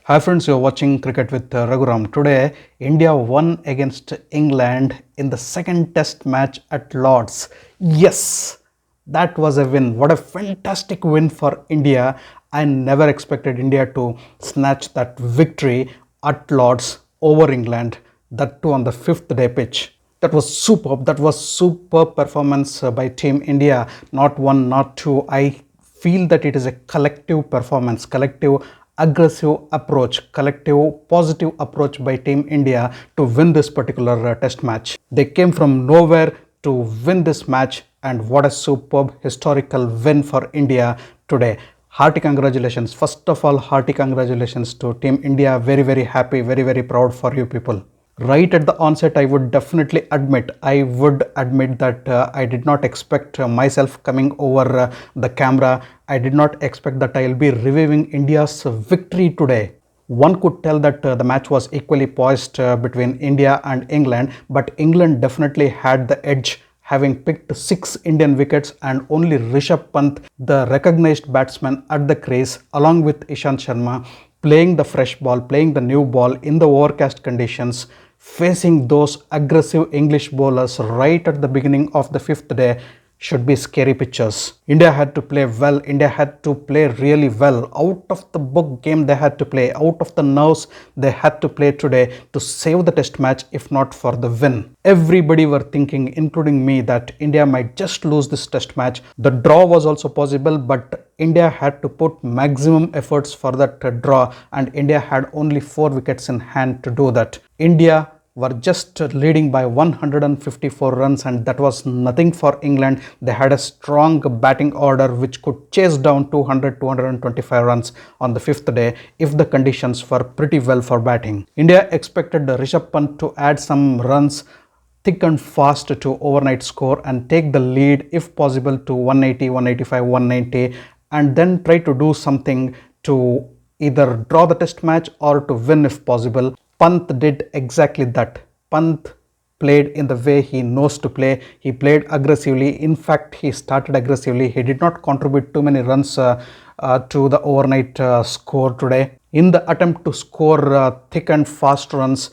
Hi friends, you're watching Cricket with Raghuram. Today, India won against England in the second test match at Lord's. Yes, that was a win. What a fantastic win for India. I never expected India to snatch that victory at Lord's over England, that too on the fifth day pitch. That was superb. That was superb performance by Team India. Not one, not two. I feel that it is a collective performance, collective aggressive approach, collective positive approach by Team India to win this particular test match. They came from nowhere to win this match, and what a superb historical win for India today. Hearty congratulations. First of all, hearty congratulations to Team India. Very, very happy, very, very proud for you people. Right at the onset, I would definitely admit that I did not expect myself coming over the camera. I did not expect that I will be reviewing India's victory today. One could tell that the match was equally poised between India and England, but England definitely had the edge, having picked 6 Indian wickets, and only Rishabh Pant, the recognized batsman at the crease, along with Ishant Sharma, playing the fresh ball, playing the new ball in the overcast conditions, facing those aggressive English bowlers right at the beginning of the fifth day should be scary pictures. India had to play well. India had to play really well. Out of the book game they had to play. Out of the nerves they had to play today to save the test match, if not for the win. Everybody were thinking, including me, that India might just lose this test match. The draw was also possible, but India had to put maximum efforts for that draw, and India had only 4 wickets in hand to do that. India were just leading by 154 runs, and that was nothing for England. They had a strong batting order which could chase down 225 runs on the fifth day if the conditions were pretty well for batting. India expected Rishabh Pant to add some runs thick and fast to overnight score and take the lead if possible to 180, 185, 190, and then try to do something to either draw the test match or to win if possible. Pant did exactly that. Pant played in the way he knows to play. He played aggressively. In fact, he started aggressively. He did not contribute too many runs to the overnight score today. In the attempt to score thick and fast runs,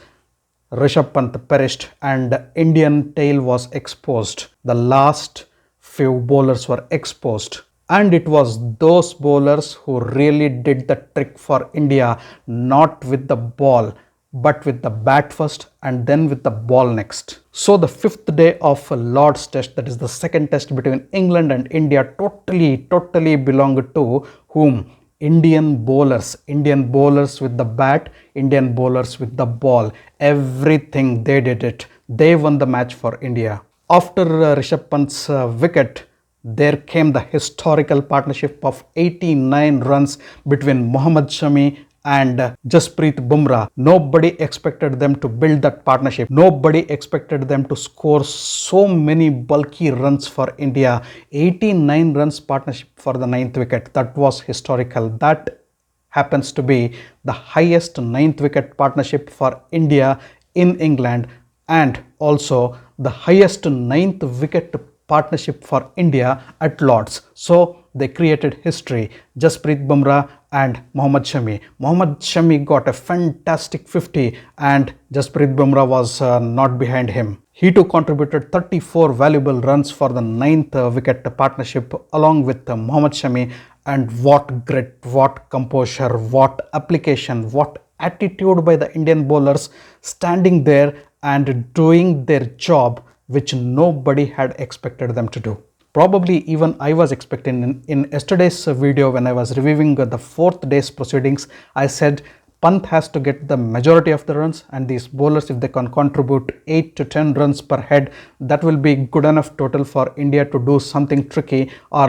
Rishabh Pant perished and Indian tail was exposed. The last few bowlers were exposed. And it was those bowlers who really did the trick for India, not with the ball, but with the bat first and then with the ball next. So the fifth day of Lord's Test, that is the second test between England and India, totally belonged to whom? Indian bowlers with the bat, Indian bowlers with the ball. Everything they did it. They won the match for India. After Rishabh Pant's wicket, there came the historical partnership of 89 runs between Mohammad Shami and Jasprit Bumrah. Nobody expected them to build that partnership. Nobody expected them to score so many bulky runs for India. 89 runs partnership for the 9th wicket. That was historical. That happens to be the highest 9th wicket partnership for India in England, and also the highest 9th wicket partnership for India at Lord's. So they created history. Jasprit Bumrah and Mohammad Shami. Mohammad Shami got a fantastic 50 and Jasprit Bumrah was not behind him. He too contributed 34 valuable runs for the 9th wicket partnership along with Mohammad Shami. And what grit, what composure, what application, what attitude by the Indian bowlers, standing there and doing their job which nobody had expected them to do. Probably even I was expecting. In yesterday's video when I was reviewing the 4th day's proceedings, I said Pant has to get the majority of the runs, and these bowlers, if they can contribute 8 to 10 runs per head, that will be good enough total for India to do something tricky or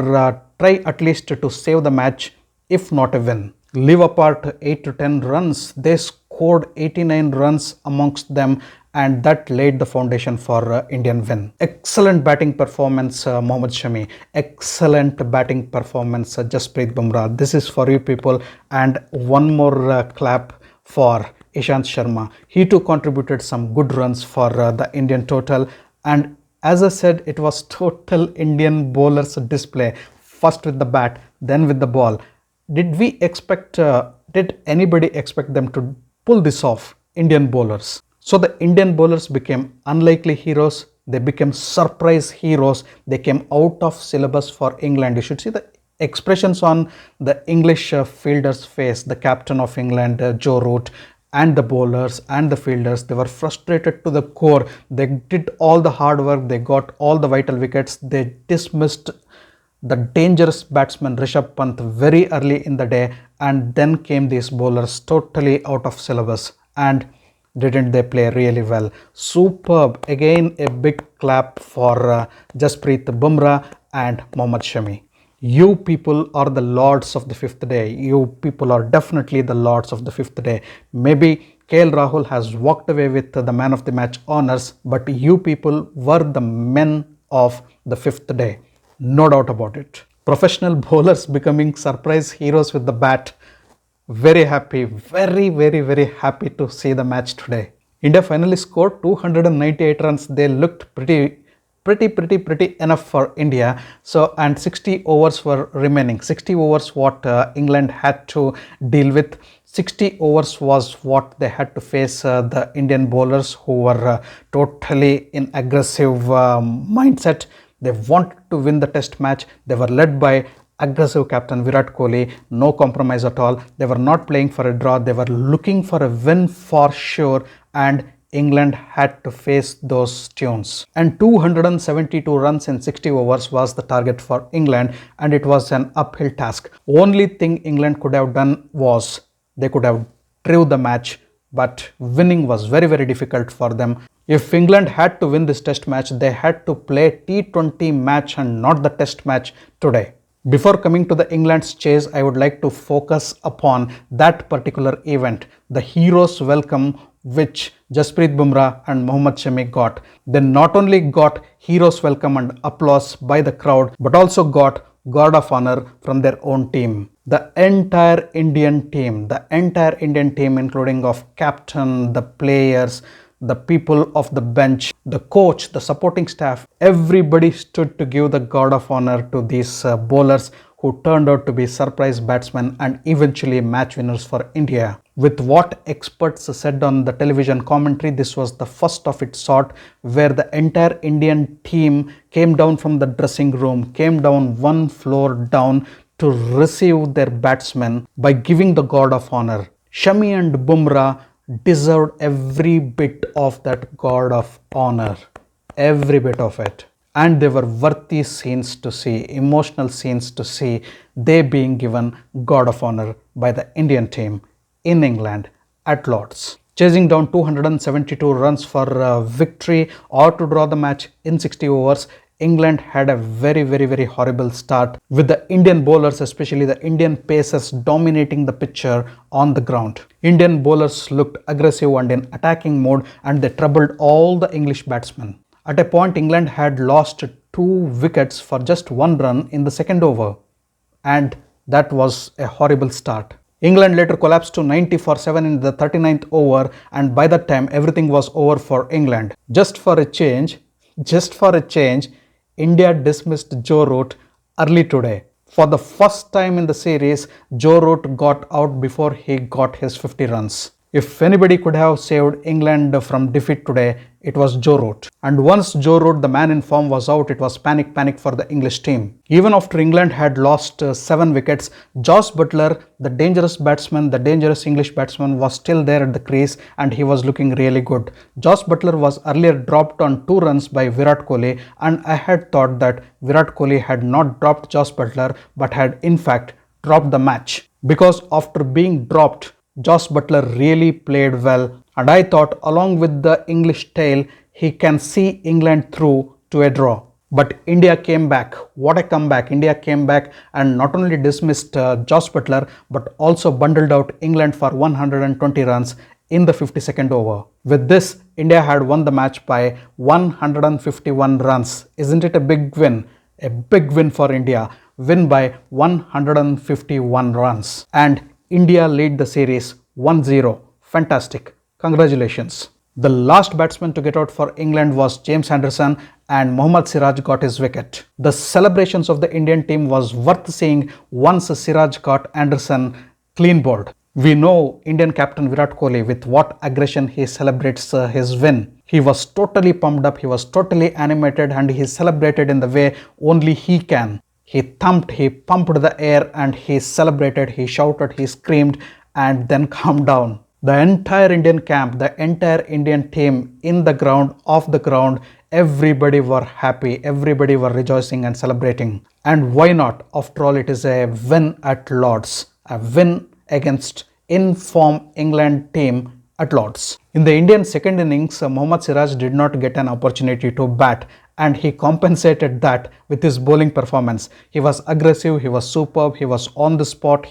try at least to save the match, if not a win. Leave apart 8 to 10 runs, they scored 89 runs amongst them, and that laid the foundation for Indian win. Excellent batting performance, Mohammad Shami. Excellent batting performance, Jasprit Bumrah. This is for you people. And one more clap for Ishant Sharma. He too contributed some good runs for the Indian total. And as I said, it was total Indian bowlers display. First with the bat, then with the ball. Did we expect Did anybody expect them to pull this off? Indian bowlers. So the Indian bowlers became unlikely heroes. They became surprise heroes. They came out of syllabus for England. You should see the expressions on the English fielders' face. The captain of England, Joe Root, and the bowlers and the fielders, they were frustrated to the core. They did all the hard work. They got all the vital wickets. They dismissed the dangerous batsman Rishabh Pant very early in the day, and then came these bowlers totally out of syllabus. And didn't they play really well? Superb. Again, a big clap for Jasprit Bumrah and Mohammad Shami. You people are the lords of the fifth day. You people are definitely the lords of the fifth day. Maybe KL Rahul has walked away with the man of the match honors, but you people were the men of the fifth day. No doubt about it. Professional bowlers becoming surprise heroes with the bat. Very happy, very happy to see the match today. India finally scored 298 runs. They looked pretty enough for India. So, and 60 overs were remaining. 60 overs what England had to deal with. 60 overs was what they had to face the Indian bowlers, who were totally in aggressive mindset. They wanted to win the test match. They were led by aggressive captain Virat Kohli, no compromise at all. They were not playing for a draw. They were looking for a win for sure, and England had to face those tunes. And 272 runs in 60 overs was the target for England, and it was an uphill task. Only thing England could have done was they could have drew the match, but winning was very difficult for them. If England had to win this test match, they had to play T20 match and not the test match today. Before coming to the England's chase, I would like to focus upon that particular event, the hero's welcome which Jasprit Bumrah and Mohammad Shami got. They not only got hero's welcome and applause by the crowd, but also got guard of honor from their own team. The entire Indian team, including of captain, the players, the people of the bench, the coach, the supporting staff, everybody stood to give the guard of honor to these bowlers who turned out to be surprise batsmen and eventually match winners for India. With what experts said on the television commentary, this was the first of its sort, where the entire Indian team came down from the dressing room, came down one floor down to receive their batsmen by giving the guard of honor. Shami and Bumrah deserved every bit of that guard of honor, every bit of it. And they were worthy scenes to see, emotional scenes to see, they being given guard of honor by the Indian team in England at Lord's. Chasing down 272 runs for victory or to draw the match in 60 overs, England had a very horrible start, with the Indian bowlers, especially the Indian pacers, dominating the picture on the ground. Indian bowlers looked aggressive and in attacking mode, and they troubled all the English batsmen. At a point, England had lost 2 wickets for just 1 run in the second over, and that was a horrible start. England later collapsed to 90 for 7 in the 39th over, and by that time everything was over for England. Just for a change, India dismissed Joe Root early today. For the first time in the series, Joe Root got out before he got his 50 runs. If anybody could have saved England from defeat today, it was Joe Root. And once Joe Root, the man in form, was out, it was panic for the English team. Even after England had lost 7 wickets, Jos Buttler, the dangerous batsman, the dangerous English batsman, was still there at the crease, and he was looking really good. Jos Buttler was earlier dropped on 2 runs by Virat Kohli, and I had thought that Virat Kohli had not dropped Jos Buttler, but had in fact dropped the match. Because after being dropped, Jos Buttler really played well, and I thought along with the English tail, he can see England through to a draw. But India came back. What a comeback. India came back and not only dismissed Jos Buttler, but also bundled out England for 120 runs in the 52nd over. With this, India had won the match by 151 runs. Isn't it a big win? A big win for India. Win by 151 runs. And India lead the series 1-0. Fantastic. Congratulations. The last batsman to get out for England was James Anderson, and Bumrah Siraj got his wicket. The celebrations of the Indian team was worth seeing once Siraj caught Anderson clean bowled. We know Indian captain Virat Kohli with what aggression he celebrates his win. He was totally pumped up, he was totally animated, and he celebrated in the way only he can. He thumped, he pumped the air, and he celebrated, he shouted, he screamed, and then calmed down. The entire Indian camp, the entire Indian team in the ground, off the ground, everybody were happy, everybody were rejoicing and celebrating. And why not? After all, it is a win at Lord's, a win against in-form England team at Lord's. In the Indian second innings, Bumrah Siraj did not get an opportunity to bat, and he compensated that with his bowling performance. He was aggressive, he was superb, he was on the spot,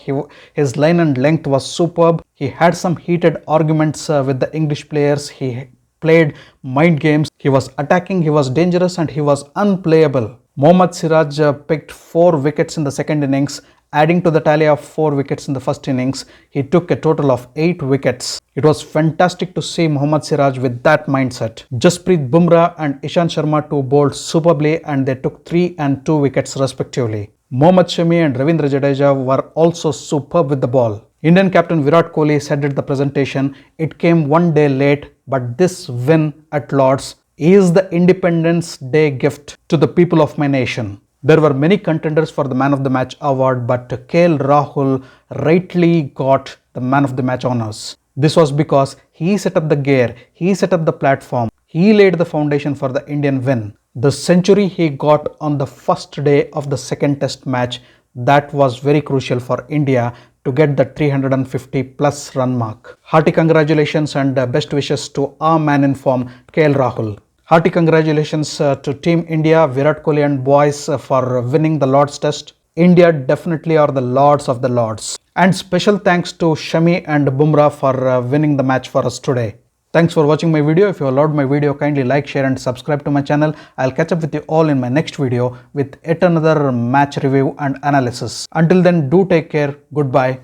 his line and length was superb. He had some heated arguments with the English players. He played mind games. He was attacking, he was dangerous, and he was unplayable. Bumrah Siraj picked 4 wickets in the second innings, adding to the tally of 4 wickets in the first innings. He took a total of 8 wickets. It was fantastic to see Bumrah Siraj with that mindset. Jasprit Bumrah and Ishant Sharma too bowled superbly, and they took 3 and 2 wickets respectively. Shami and Ravindra Jadeja were also superb with the ball. Indian captain Virat Kohli said at the presentation, "It came one day late, but this win at Lord's is the Independence Day gift to the people of my nation." There were many contenders for the Man of the Match award, but KL Rahul rightly got the Man of the Match honors. This was because he set up the gear, he set up the platform, he laid the foundation for the Indian win. The century he got on the first day of the second test match, that was very crucial for India to get the 350 plus run mark. Hearty congratulations and best wishes to our man in form, KL Rahul. Hearty congratulations to Team India, Virat Kohli and boys for winning the Lord's Test. India definitely are the Lords of the Lords. And special thanks to Shami and Bumrah for winning the match for us today. Thanks for watching my video. If you loved my video, kindly like, share and subscribe to my channel. I'll catch up with you all in my next video with yet another match review and analysis. Until then, do take care. Goodbye.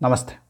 Namaste.